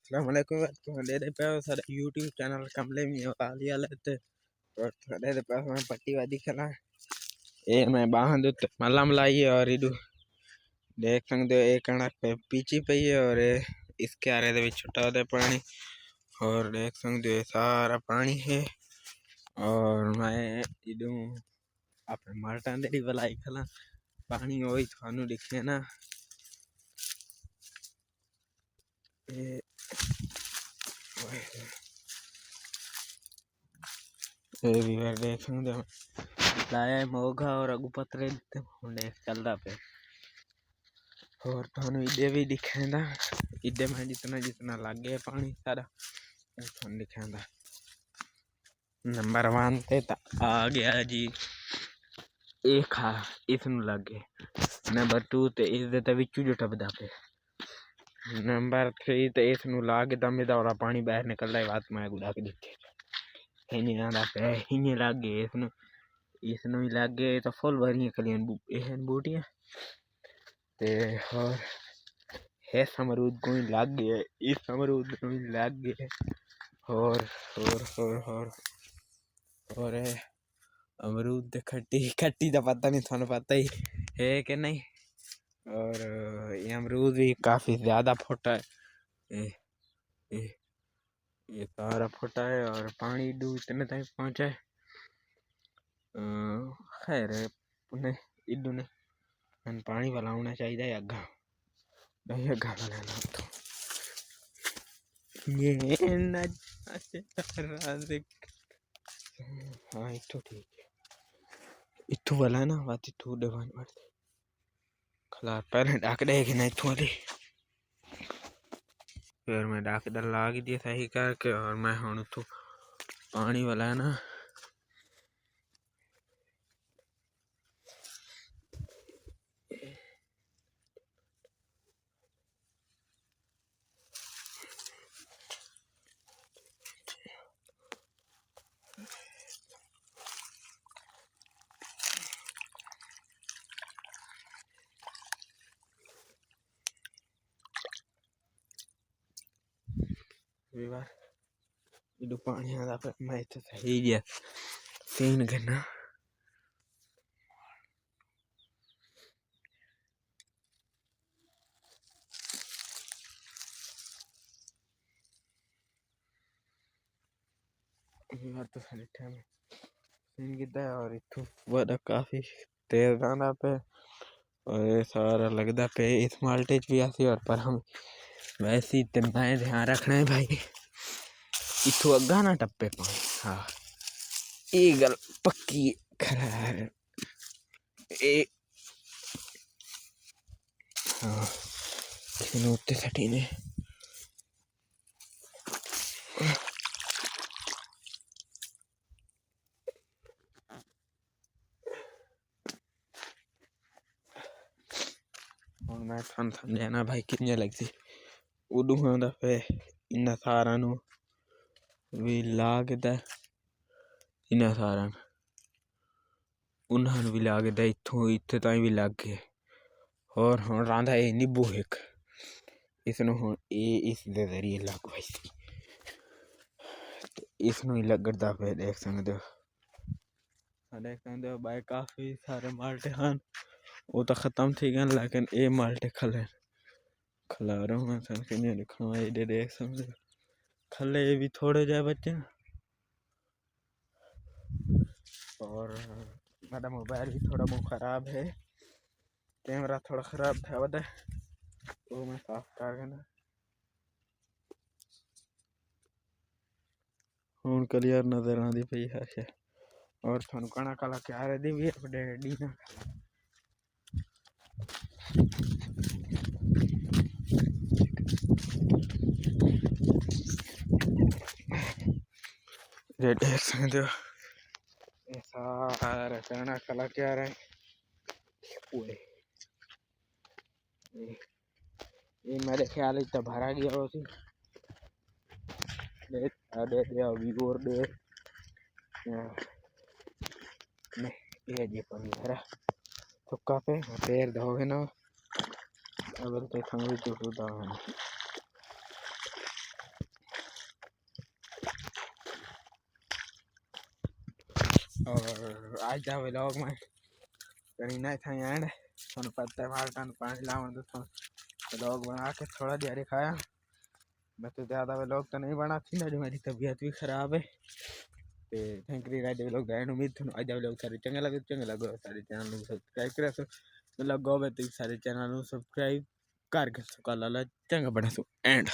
Assalamualaikum warahmatullahi wabarakatuh. YouTube channel कमले में वाली लेते और थोड़े दे पास में पट्टी वादी खला ये मैं बाहर दो मल्ला मलाई और इधर देख सकते हो एक कणक पे पीछे पे है और इसके आरे दे छोटा होता है पानी और देख सकते हो सारा पानी है और मैं इधर अपने मार्टन दे वाला खला पानी वही थानू दिखे ना ये व्यूअर देख सकते हो लाया मोगा और अगु पत्रे देख चलता पे और थानू इधे भी दिखेंदा इधे में जितना जितना लगे पानी सारा थानू दिखेंदा नंबर 1 ते आ गया जी एक हा इसनु लगे नंबर 2 ते इस दे विचू जो टपदा पे नंबर 3 ते इसनु लागे दमे दा और पानी बाहर निकलदा है बात मैं गुड़ा के दिखे हिने आंदा पे हिने लागे इसनु ही लागे तो फुल भरी कलियन एहन बूटियां ते और है अमरूद कोई लाग गए इस अमरूद कोई लाग गए और अमरूद खट्टी खट्टी तो पता नहीं थानू पता ही है कि नहीं और ये अमरूद भी काफी ज्यादा फोटा है ये सारा फोटा है और पानी डू इतने तक पहुंचा है खैर उन्हें इधर ने पानी वाला होना चाहिए अग्गा नहीं अग्गा वाला ना तो ये हाँ इतो ठीक है इतो वाला ना बात इतो दबान पड़ती खला पहले डाक देगी ना इतो वाली फिर मैं डाक डर लाग दिया सही करके और मैं हूँ तो पानी वाला है ना इधर पानी आता पर मैं तो सही गया सीन करना तो सारे टाइम सीन किया और इतो बड़ा काफी तेज आना पे और ये सारा लगता पे इस माल्टे भी आसी और पर हम वैसे इतना ध्यान रखना है भाई इतो अग्गा ना टप्पे पानी हाँ ये गल पक्की खरा है ए हाँ उत्ते सटी ने और मैं थान समझाना भाई कितने लगती उदू हाँ पे इन सारा नु भी लागदा इन सारा उन्हां भी लागदा इथों इत्थे ताई भी लग गए और हुण रांधा है नींबू एक इसनु हुण इस दे जरिए लग भाई इसनु ही लगदा पे देख सकते हो भाई काफी सारे माल्टे हैं वो तो खत्म थी गए लेकिन ये माल्टे खला रहा हूँ सन के नहीं दिखा ये देख सकते खले भी थोड़े जाए बच्चे और मेरा मोबाइल भी थोड़ा बहुत खराब है कैमरा थोड़ा खराब था वह वो मैं साफ कर ना हूँ क्लियर नजर आती पई है और थानू कणा कला क्या दी भी अपडेट दी ना ये देख सकते हो सारा कणा कला क्या रहा है ये मेरे ख्याल तो भरा गया हो दे अभी और दे नहीं ये जी पर भरा तो काफे पैर धोगे ना अगर तो संग चुटू और आज का व्लॉग में करीना था एंड थोड़ा पता है मार टान पानी लावन तो व्लॉग बना के थोड़ा देर खाया। मैं तो ज़्यादा व्लॉग तो नहीं बना थी ना, जो मेरी तबीयत भी खराब है। तो thank you ride vlog ban उम्मीद थोड़ा आज व्लॉग सारे चंगे लगो सारे चैनल को सब्सक्राइब करा सो मतलब गो तो सारे चैनल को सब्सक्राइब करके सो कल चंगा बना सो एंड।